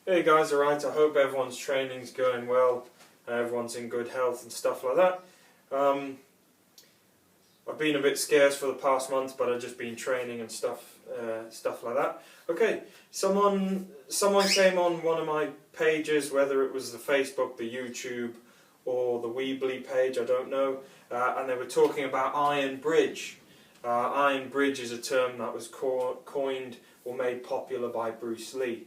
Hey guys, alright, I hope everyone's training's going well, everyone's in good health and stuff like that. I've been a bit scarce for the past month, but I've just been training and stuff like that. Okay, someone came on one of my pages, whether it was the Facebook, the YouTube, or the Weebly page, I don't know, and they were talking about iron bridge. Iron bridge is a term that was coined or made popular by Bruce Lee.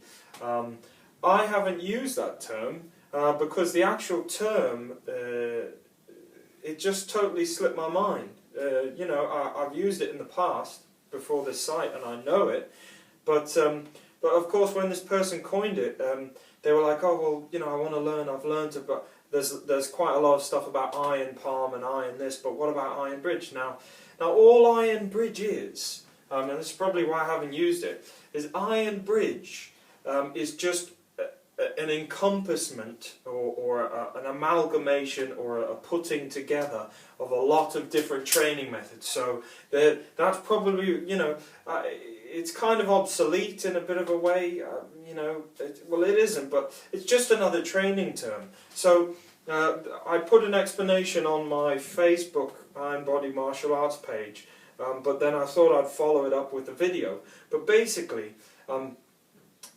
I haven't used that term because the actual term, it just totally slipped my mind. You know, I've used it in the past before this site and I know it, but of course when this person coined it, they were like, oh well, you know, I want to learn, I've learned it, but there's quite a lot of stuff about iron palm and iron this, but what about iron bridge? Now all iron bridge is, and this is probably why I haven't used it, is iron bridge is just an encompassment or an amalgamation or a putting together of a lot of different training methods. So that's probably, you know, it's kind of obsolete in a bit of a way, you know, well it isn't, but it's just another training term. So I put an explanation on my Facebook Iron Body Martial Arts page, but then I thought I'd follow it up with a video. But basically,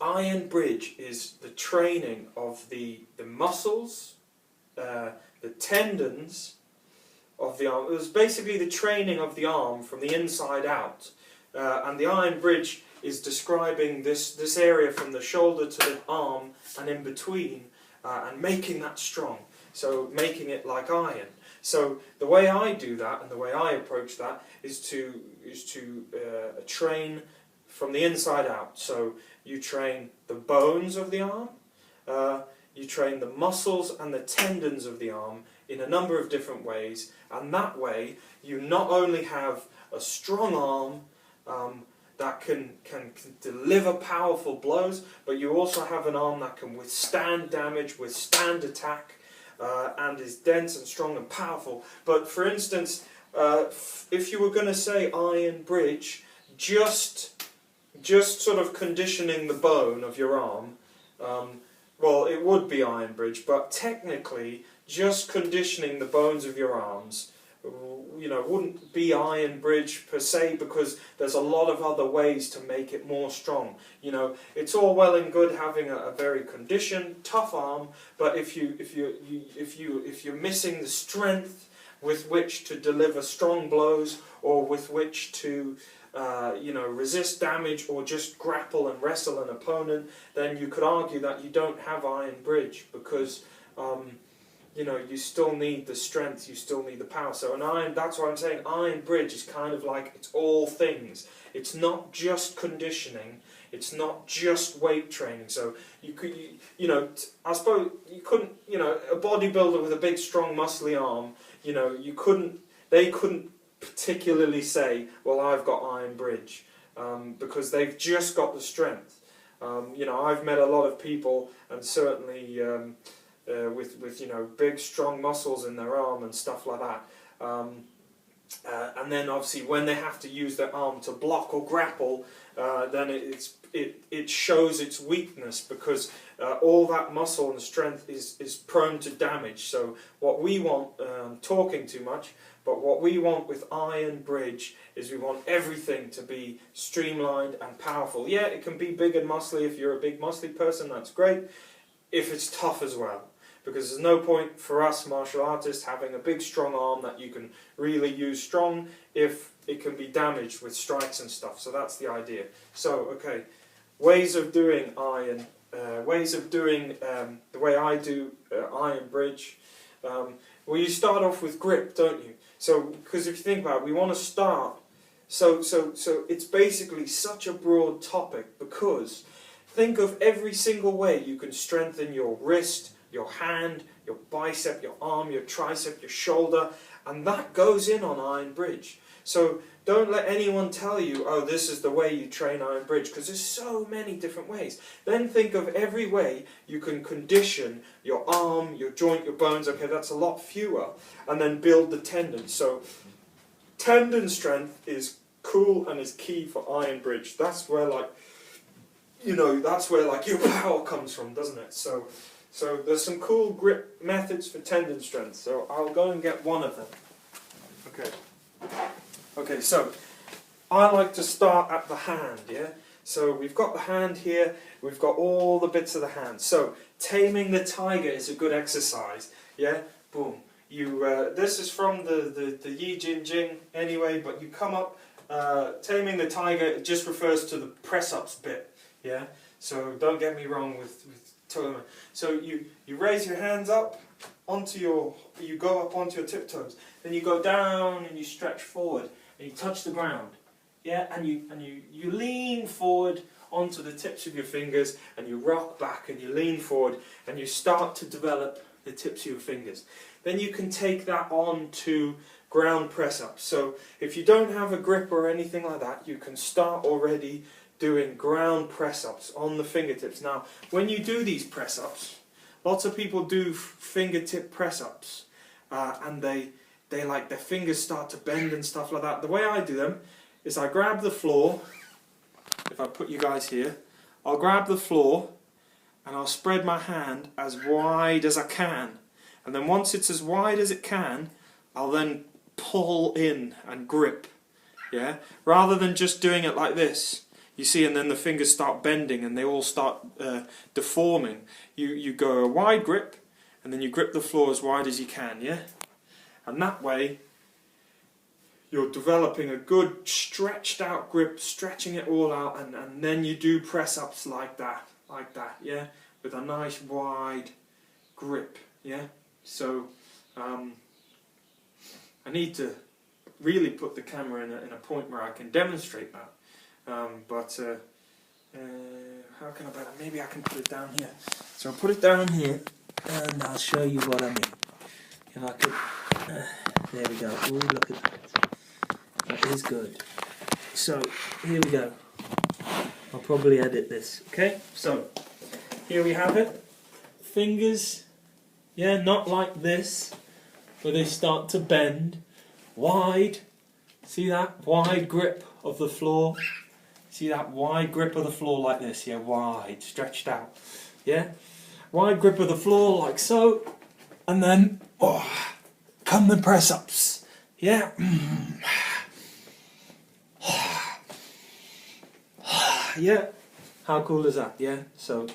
iron bridge is the training of the muscles, the tendons of the arm. It was basically the training of the arm from the inside out. And the iron bridge is describing this area from the shoulder to the arm and in between, and making that strong. So making it like iron. So the way I do that and the way I approach that is to train from the inside out. So you train the bones of the arm, you train the muscles and the tendons of the arm in a number of different ways, and that way you not only have a strong arm that can deliver powerful blows, but you also have an arm that can withstand damage, withstand attack, and is dense and strong and powerful. But for instance, if you were going to say iron bridge, just sort of conditioning the bone of your arm, well, it would be iron bridge, but technically just conditioning the bones of your arms, you know, wouldn't be iron bridge per se, because there's a lot of other ways to make it more strong. You know, it's all well and good having a very conditioned, tough arm, but if you're missing the strength with which to deliver strong blows, or with which to you know, resist damage or just grapple and wrestle an opponent, then you could argue that you don't have iron bridge, because you know, you still need the strength, you still need the power. So that's why I'm saying iron bridge is kind of like, it's all things. It's not just conditioning, it's not just weight training. So you know, I suppose you couldn't, you know, a bodybuilder with a big strong muscly arm, you know, they couldn't particularly say, well, I've got iron bridge, because they've just got the strength. You know, I've met a lot of people, and certainly with you know, big strong muscles in their arm and stuff like that, and then obviously when they have to use their arm to block or grapple, then it shows its weakness, because all that muscle and strength is prone to damage. So what we want, talking too much, but what we want with iron bridge is we want everything to be streamlined and powerful. Yeah, it can be big and muscly. If you're a big muscly person, that's great, if it's tough as well. Because there's no point for us martial artists having a big strong arm that you can really use strong if it can be damaged with strikes and stuff. So that's the idea. So, okay, ways of doing iron, ways of doing the way I do iron bridge. Well, you start off with grip, don't you? So, because if you think about it, we want to start. So it's basically such a broad topic, because think of every single way you can strengthen your wrist, your hand, your bicep, your arm, your tricep, your shoulder, and that goes in on iron bridge. So don't let anyone tell you, oh, this is the way you train iron bridge, because there's so many different ways. Then think of every way you can condition your arm, your joint, your bones. Okay, that's a lot fewer. And then build the tendons. So tendon strength is cool and is key for iron bridge. That's where, like, you know, that's where like your power comes from, doesn't it? So there's some cool grip methods for tendon strength. So I'll go and get one of them. Okay, so I like to start at the hand, yeah? So we've got the hand here, we've got all the bits of the hand. So taming the tiger is a good exercise, yeah? Boom. This is from the Yi Jin Jing anyway, but you come up, taming the tiger, it just refers to the press-ups bit, yeah? So don't get me wrong with toe. So you raise your hands up you go up onto your tiptoes, then you go down and you stretch forward and you touch the ground, yeah, and you lean forward onto the tips of your fingers and you rock back and you lean forward and you start to develop the tips of your fingers. Then you can take that on to ground press-ups. So if you don't have a grip or anything like that, you can start already doing ground press-ups on the fingertips. Now, when you do these press-ups, lots of people do fingertip press-ups, and they like their fingers start to bend and stuff like that. The way I do them is I grab the floor. If I put you guys here, I'll grab the floor and I'll spread my hand as wide as I can. And then once it's as wide as it can, I'll then pull in and grip, yeah? Rather than just doing it like this. You see, and then the fingers start bending and they all start deforming. You go a wide grip, and then you grip the floor as wide as you can, yeah? And that way, you're developing a good stretched out grip, stretching it all out, and then you do press-ups like that, yeah? With a nice wide grip, yeah? So, I need to really put the camera in a point where I can demonstrate that. How can I better? Maybe I can put it down here. So I'll put it down here and I'll show you what I mean. If I could, there we go. Ooh, look at that. That is good. So here we go. I'll probably edit this. Okay, so here we have it. Fingers, yeah, not like this, where they start to bend. Wide. See that? Wide grip of the floor. See that wide grip of the floor like this, yeah, wide, stretched out, yeah? Wide grip of the floor like so, and then, come the press-ups, yeah? Yeah, how cool is that, yeah? So,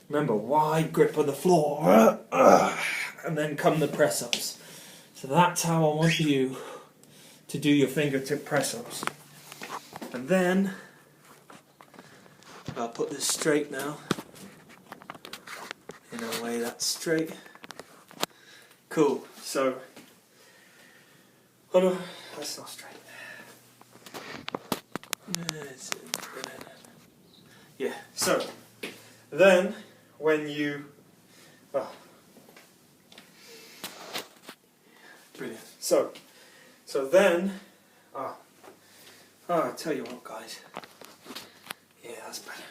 remember, wide grip of the floor, and then come the press-ups. So that's how I want you to do your fingertip press-ups. And then, I'll put this straight now, in a way that's straight. Cool, so, oh no, that's not straight. Yeah, so, then, when you, brilliant. So then, I tell you what guys, yeah, that's better.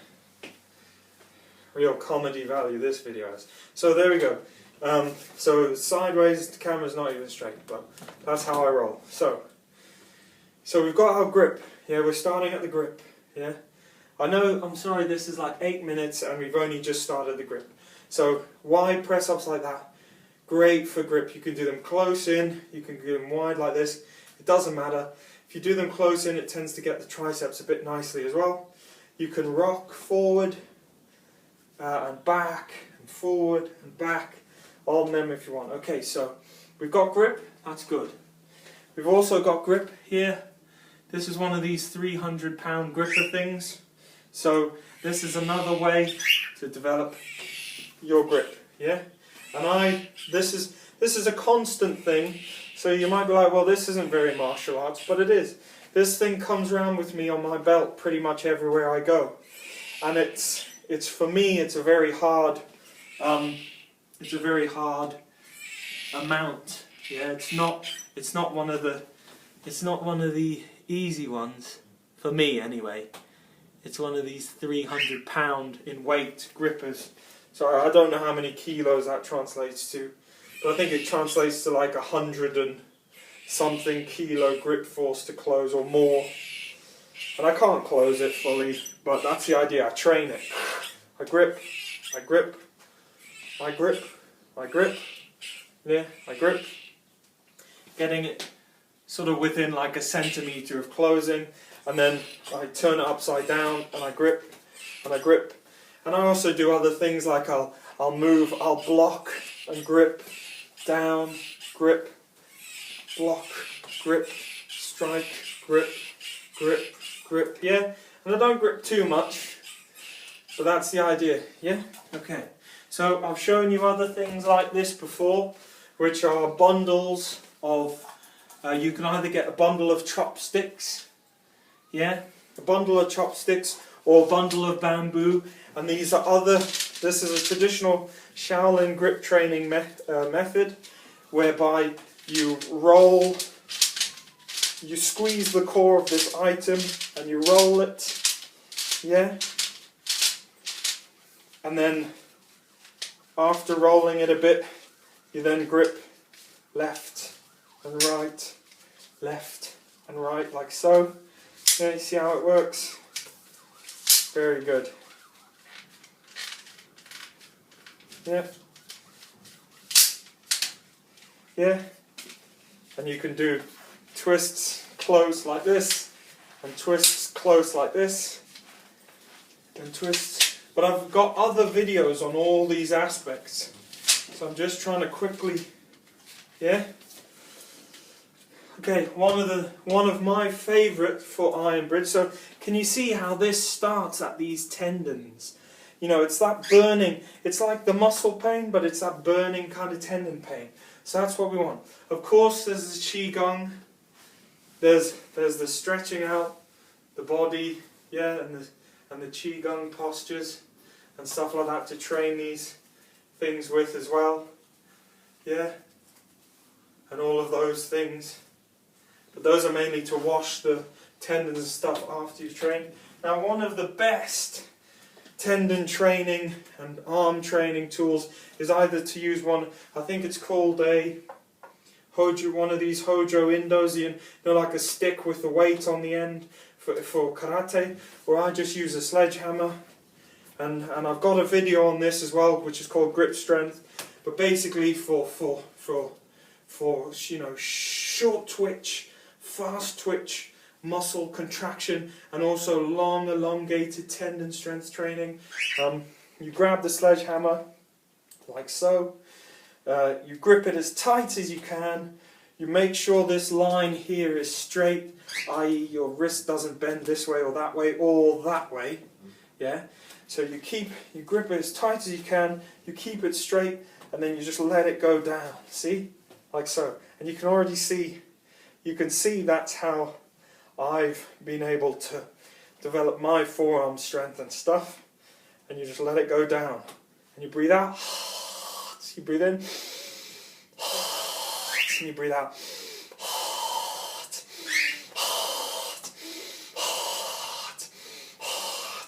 Real comedy value this video has. So there we go. So sideways, the camera's not even straight, but that's how I roll. So we've got our grip. Yeah, we're starting at the grip. Yeah, I know. I'm sorry. This is like 8 minutes, and we've only just started the grip. So wide press ups like that, great for grip. You can do them close in. You can do them wide like this. It doesn't matter. If you do them close in, it tends to get the triceps a bit nicely as well. You can rock forward and back and forward and back on them if you want. Okay, so we've got grip, that's good. We've also got grip here. This is one of these 300-pound gripper things. So this is another way to develop your grip, yeah? And this is a constant thing. So you might be like, well, this isn't very martial arts, but it is. This thing comes around with me on my belt pretty much everywhere I go. And it's for me, it's a very hard amount. Yeah, it's not one of the easy ones for me anyway. It's one of these 300-pound in weight grippers. So I don't know how many kilos that translates to, but I think it translates to like 100 and something kilo grip force to close or more. And I can't close it fully, but that's the idea. I train it. I grip, I grip, I grip, I grip, yeah, I grip. Getting it sort of within like a centimetre of closing, and then I turn it upside down and I grip, and I grip. And I also do other things like I'll move, I'll block and grip, down, grip, block, grip, strike, grip, grip, grip, yeah? And I don't grip too much, but that's the idea, yeah? Okay, so I've shown you other things like this before, which are bundles of, you can either get a bundle of chopsticks, yeah? A bundle of chopsticks, or a bundle of bamboo, and these are other, this is a traditional Shaolin grip training method, whereby you roll, you squeeze the core of this item and you roll it, yeah? And then after rolling it a bit, you then grip left and right, left and right, like so. Yeah, you see how it works? Very good. Yeah. Yeah. And you can do twists close like this, and twists close like this, and twists. But I've got other videos on all these aspects, so I'm just trying to quickly, yeah. Okay, one of my favourite for iron bridge. So can you see how this starts at these tendons? You know, it's that burning. It's like the muscle pain, but it's that burning kind of tendon pain. So that's what we want. Of course, there's the qigong. There's the stretching out the body, yeah, and the qigong postures and stuff like that to train these things with as well, yeah, and all of those things. But those are mainly to wash the tendons and stuff after you've trained. Now, one of the best tendon training and arm training tools is either to use one, I think it's called a Hojo, one of these Hojo Indos, you know, like a stick with the weight on the end for karate, or I just use a sledgehammer. And I've got a video on this as well, which is called Grip Strength. But basically for you know, short twitch, fast twitch, muscle contraction, and also long elongated tendon strength training. You grab the sledgehammer like so. You grip it as tight as you can. You make sure this line here is straight, i.e. your wrist doesn't bend this way or that way, yeah? So you grip it as tight as you can, you keep it straight, and then you just let it go down, see? Like so. And you can already see, you can see that's how I've been able to develop my forearm strength and stuff. And you just let it go down. And you breathe out, you breathe in, and you breathe out.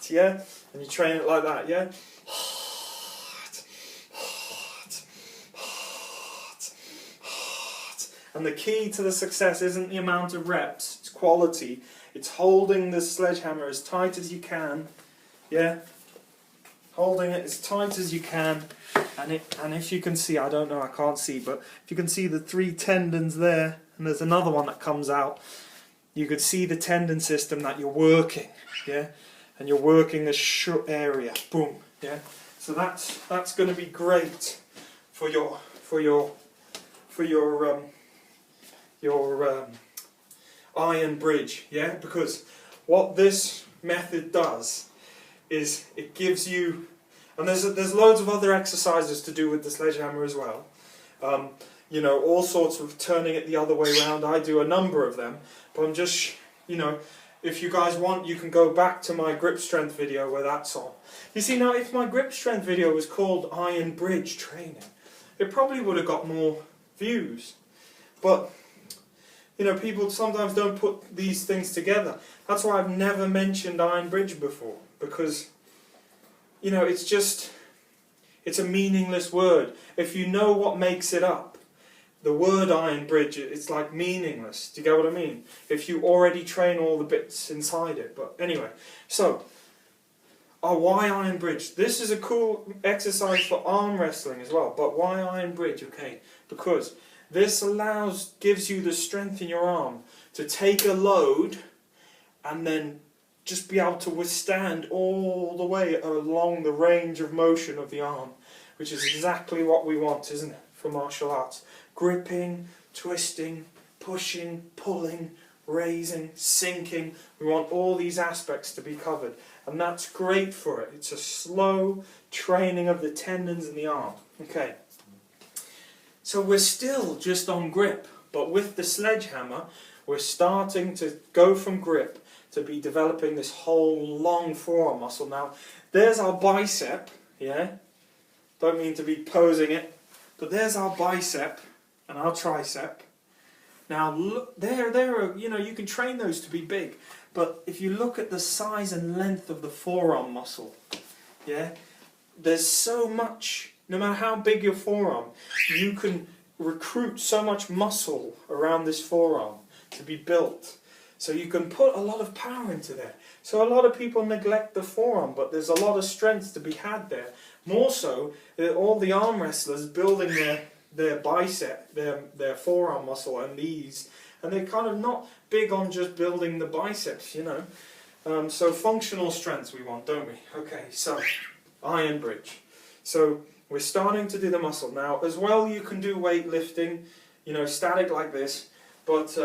Yeah? And you train it like that, yeah? And the key to the success isn't the amount of reps, it's quality. It's holding the sledgehammer as tight as you can, yeah? Holding it as tight as you can. And if you can see, I don't know, I can't see, but if you can see the 3 tendons there, and there's another one that comes out, you could see the tendon system that you're working, yeah? And you're working this short area, boom, yeah. So that's going to be great for your iron bridge, yeah. Because what this method does is it gives you, and there's loads of other exercises to do with the sledgehammer as well. You know, all sorts of turning it the other way around. I do a number of them, but I'm just, you know. If you guys want, you can go back to my grip strength video where that's on. You see, now if my grip strength video was called Iron Bridge Training, it probably would have got more views. But, you know, people sometimes don't put these things together. That's why I've never mentioned Iron Bridge before. Because, you know, it's a meaningless word. If you know what makes it up, the word iron bridge, it's like meaningless. Do you get what I mean? If you already train all the bits inside it. But anyway, so Oh, why iron bridge? This is a cool exercise for arm wrestling as well. But why iron bridge? Okay, because this gives you the strength in your arm to take a load and then just be able to withstand all the way along the range of motion of the arm, which is exactly what we want, isn't it, for martial arts? Gripping, twisting, pushing, pulling, raising, sinking. We want all these aspects to be covered, and that's great for it. It's a slow training of the tendons in the arm. Okay, so we're still just on grip, but with the sledgehammer we're starting to go from grip to be developing this whole long forearm muscle. Now there's our bicep, yeah, don't mean to be posing it, but there's our bicep and our tricep. Now look, there are, you know, you can train those to be big, but if you look at the size and length of the forearm muscle, yeah, there's so much. No matter how big your forearm, you can recruit so much muscle around this forearm to be built. So you can put a lot of power into there. So a lot of people neglect the forearm, but there's a lot of strength to be had there. More so, all the arm wrestlers building their bicep, their forearm muscle and these, and they're kind of not big on just building the biceps, you know. So functional strength we want, don't we? Okay, so iron bridge. So we're starting to do the muscle. Now as well, you can do weightlifting, you know, static like this, but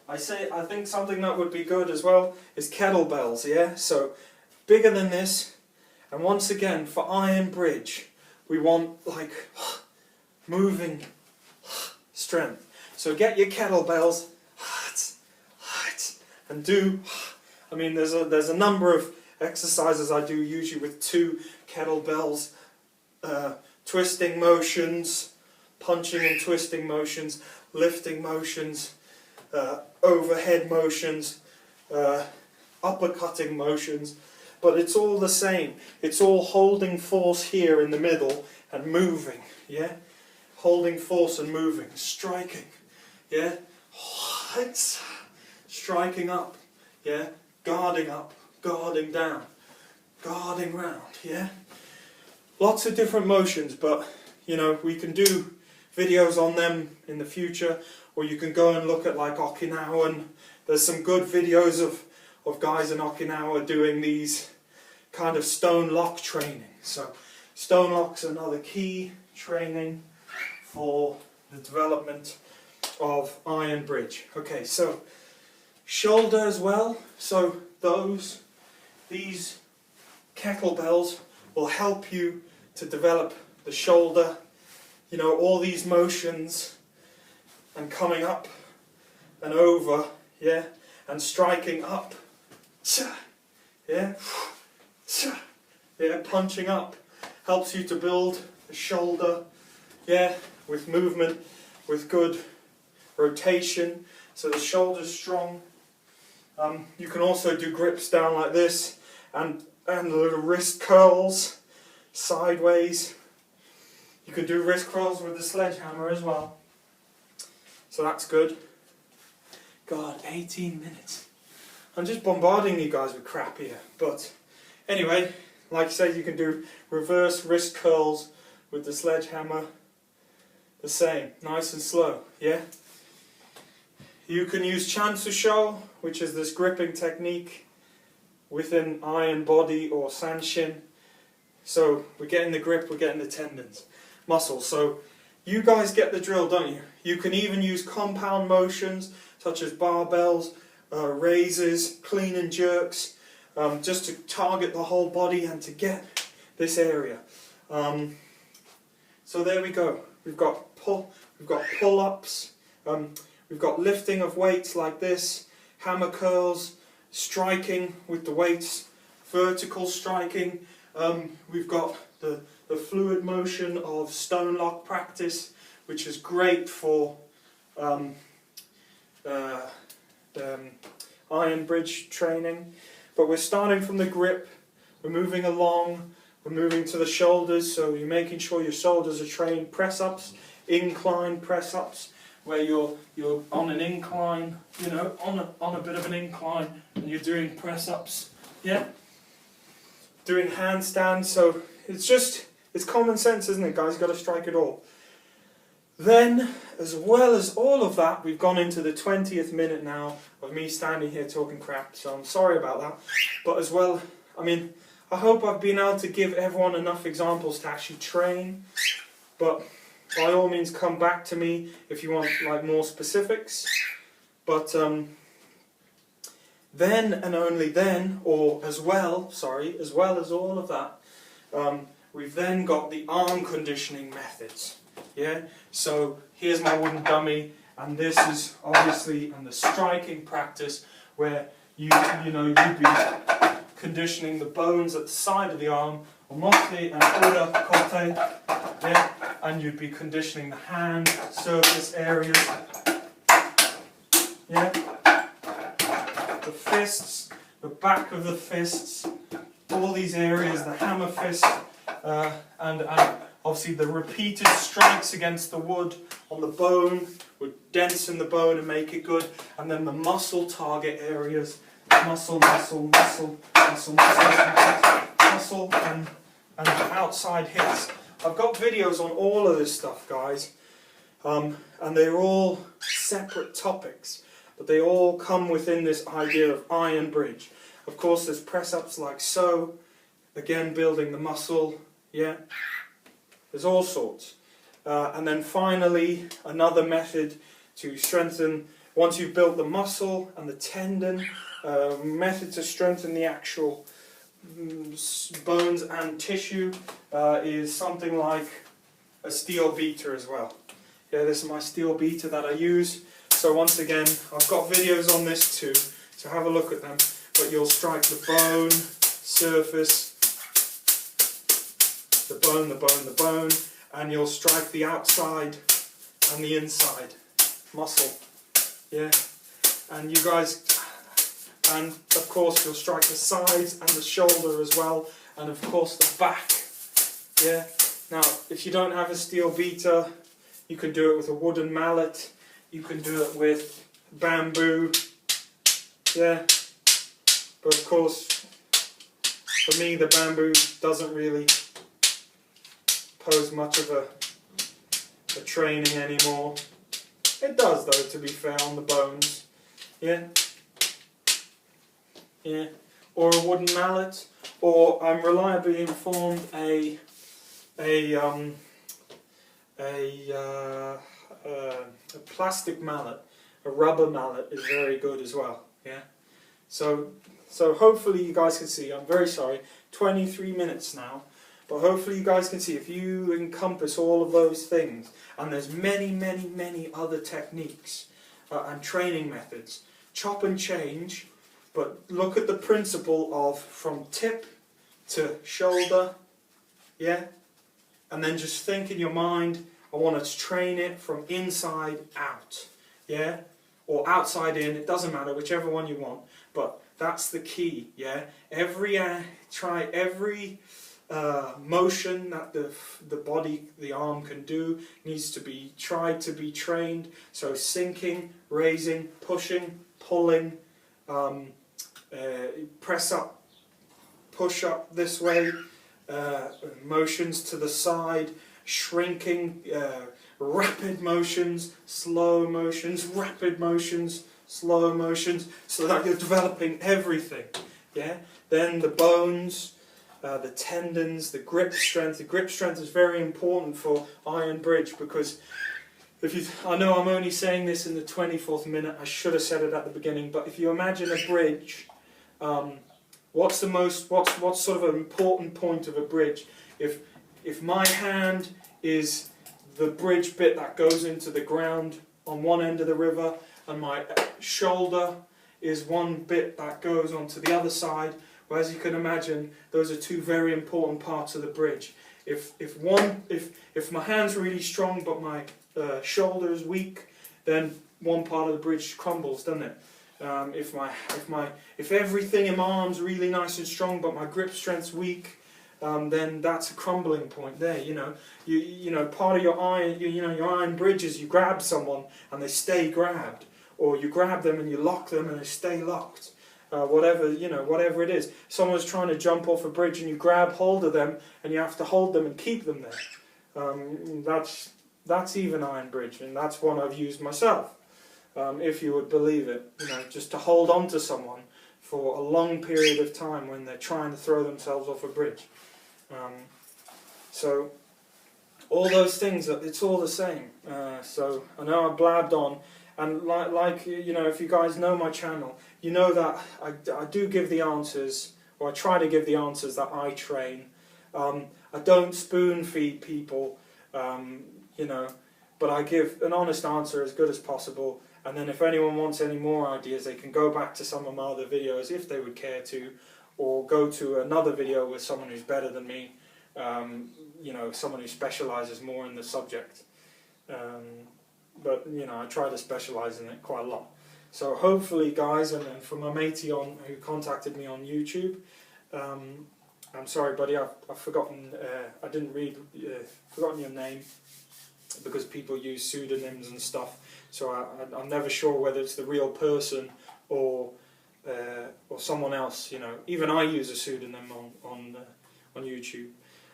I think something that would be good as well is kettlebells, yeah? So bigger than this, and once again for iron bridge we want like moving strength. So get your kettlebells and do, I mean there's a number of exercises I do usually with 2 kettlebells, twisting motions, punching and twisting motions, lifting motions, overhead motions, uppercutting motions, but it's all the same. It's all holding force here in the middle and moving, yeah? Holding force and moving, striking, yeah? Striking up, yeah? Guarding up, guarding down, guarding round, yeah? Lots of different motions, but you know, we can do videos on them in the future, or you can go and look at like Okinawan. There's some good videos of guys in Okinawa doing these kind of stone lock training. So stone lock's another key training for the development of iron bridge. Okay, so shoulder as well. So these kettlebells will help you to develop the shoulder, you know, all these motions and coming up and over, yeah, and striking up, yeah, yeah, punching up helps you to build the shoulder, yeah, with movement, with good rotation, so the shoulder's strong. You can also do grips down like this, and little wrist curls sideways. You can do wrist curls with the sledgehammer as well. So that's good. God, 18 minutes. I'm just bombarding you guys with crap here. But anyway, like I said, you can do reverse wrist curls with the sledgehammer. The same, nice and slow, yeah? You can use chansusho, which is this gripping technique within iron body or sanshin. So we're getting the grip, we're getting the tendons, muscles. So you guys get the drill, don't you? You can even use compound motions such as barbells, raises, clean and jerks, just to target the whole body and to get this area. So there we go. We've got pull-ups, we've got lifting of weights like this, hammer curls, striking with the weights, vertical striking. We've got the fluid motion of stone lock practice, which is great for iron bridge training. But we're starting from the grip, we're moving along, we're moving to the shoulders, so you're making sure your shoulders are trained. Press-ups, incline press-ups, where you're on an incline, you know, on a bit of an incline, and you're doing press-ups, yeah? Doing handstands, so it's common sense, isn't it, guys? You've got to strike it all. Then, as well as all of that, we've gone into the 20th minute now of me standing here talking crap, so I'm sorry about that. But as well, I mean, I hope I've been able to give everyone enough examples to actually train, but by all means come back to me if you want like more specifics. But then and only then, or as well as all of that, we've then got the arm conditioning methods. Yeah, so here's my wooden dummy, and this is obviously the striking practice where you'd be conditioning the bones at the side of the arm, or mostly an order corte, yeah, and you'd be conditioning the hand surface areas, yeah, the fists, the back of the fists, all these areas, the hammer fist, and obviously the repeated strikes against the wood on the bone would densen the bone and make it good, and then the muscle target areas, muscle, and outside hits. I've got videos on all of this stuff, guys, and they're all separate topics, but they all come within this idea of iron bridge. Of course, there's press-ups like so, again building the muscle, yeah. There's all sorts. And then finally, another method to strengthen, once you've built the muscle and the tendon, method to strengthen the actual bones and tissue is something like a steel beater as well. Yeah, this is my steel beater that I use. So once again, I've got videos on this too, so have a look at them. But you'll strike the bone, surface, the bone, and you'll strike the outside and the inside muscle, yeah, and you guys, and of course you'll strike the sides and the shoulder as well, and of course the back, yeah. Now if you don't have a steel beater, you can do it with a wooden mallet, you can do it with bamboo, yeah, but of course for me the bamboo doesn't really pose much of a training anymore. It does though, to be fair, on the bones. Yeah. Yeah. Or a wooden mallet, or I'm reliably informed a plastic mallet, a rubber mallet is very good as well. Yeah. So hopefully you guys can see. I'm very sorry. 23 minutes now. But hopefully you guys can see, if you encompass all of those things, and there's many other techniques and training methods, chop and change, but look at the principle of from tip to shoulder, yeah, and then just think in your mind, I want to train it from inside out, yeah, or outside in, it doesn't matter, whichever one you want, but that's the key, yeah. Every motion that the body, the arm can do needs to be tried to be trained. So sinking, raising, pushing, pulling, press up, push up this way, motions to the side, shrinking, rapid motions, slow motions, rapid motions, slow motions, so that you're developing everything. Yeah. Then the bones, the tendons, the grip strength. The grip strength is very important for iron bridge, because I know I'm only saying this in the 24th minute, I should have said it at the beginning, but if you imagine a bridge, what's sort of an important point of a bridge? If my hand is the bridge bit that goes into the ground on one end of the river, and my shoulder is one bit that goes onto the other side, well, as you can imagine, those are two very important parts of the bridge. If my hand's really strong but my shoulder is weak, then one part of the bridge crumbles, doesn't it? If everything in my arm's really nice and strong but my grip strength's weak, then that's a crumbling point there. You know, part of your iron, your iron bridge is you grab someone and they stay grabbed, or you grab them and you lock them and they stay locked. Whatever it is. Someone's trying to jump off a bridge and you grab hold of them and you have to hold them and keep them there. That's even iron bridge, and that's one I've used myself. If you would believe it, just to hold on to someone for a long period of time when they're trying to throw themselves off a bridge. So all those things, it's all the same. So I know I blabbed on, and if you guys know my channel, you know that I do give the answers, or I try to give the answers that I train. I don't spoon feed people, but I give an honest answer as good as possible. And then if anyone wants any more ideas, they can go back to some of my other videos if they would care to, or go to another video with someone who's better than me, someone who specialises more in the subject. But I try to specialise in it quite a lot. So hopefully, guys, and for my matey who contacted me on YouTube, I'm sorry, buddy, I've forgotten. I didn't read. Forgotten your name, because people use pseudonyms and stuff. So I'm never sure whether it's the real person or someone else. Even I use a pseudonym on YouTube.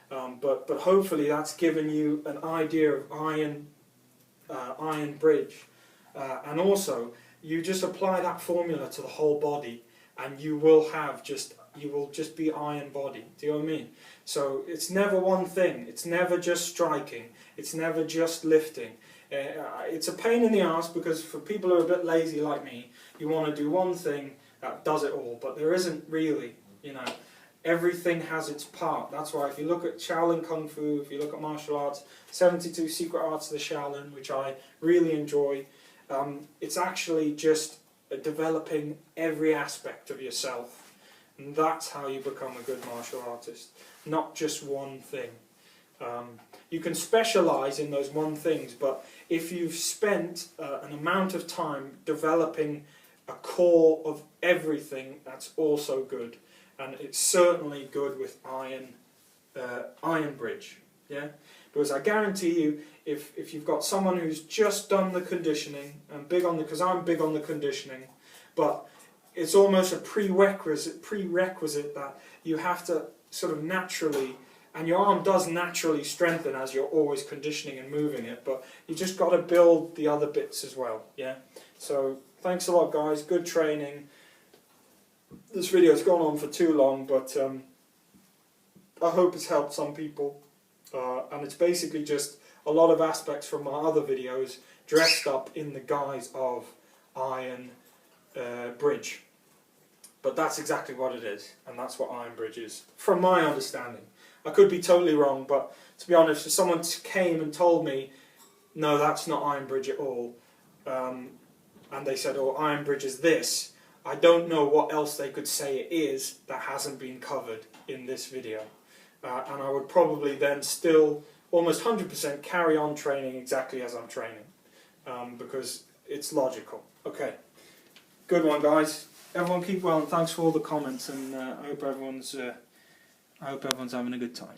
But hopefully that's given you an idea of iron bridge, and also you just apply that formula to the whole body, and you will just be iron body. Do you know what I mean? So it's never one thing. It's never just striking. It's never just lifting. It's a pain in the ass, because for people who are a bit lazy like me, you want to do one thing that does it all, but there isn't really. Everything has its part. That's why if you look at Shaolin Kung Fu, if you look at martial arts, 72 Secret Arts of the Shaolin, which I really enjoy, it's actually just developing every aspect of yourself. And that's how you become a good martial artist, not just one thing. You can specialise in those one things, but if you've spent an amount of time developing a core of everything, that's also good. And it's certainly good with iron bridge, yeah. Because I guarantee you, if you've got someone who's just done the conditioning, and because I'm big on the conditioning, but it's almost a prerequisite that you have to sort of naturally, and your arm does naturally strengthen as you're always conditioning and moving it, but you just got to build the other bits as well, yeah. So thanks a lot, guys. Good training. This video's gone on for too long, but I hope it's helped some people. And it's basically just a lot of aspects from my other videos dressed up in the guise of iron bridge. But that's exactly what it is, and that's what iron bridge is, from my understanding. I could be totally wrong, but to be honest, if someone came and told me, no, that's not iron bridge at all, and they said, oh, iron bridge is this, I don't know what else they could say it is that hasn't been covered in this video. And I would probably then still almost 100% carry on training exactly as I'm training, because it's logical. Okay, good one, guys. Everyone keep well, and thanks for all the comments, and I hope everyone's having a good time.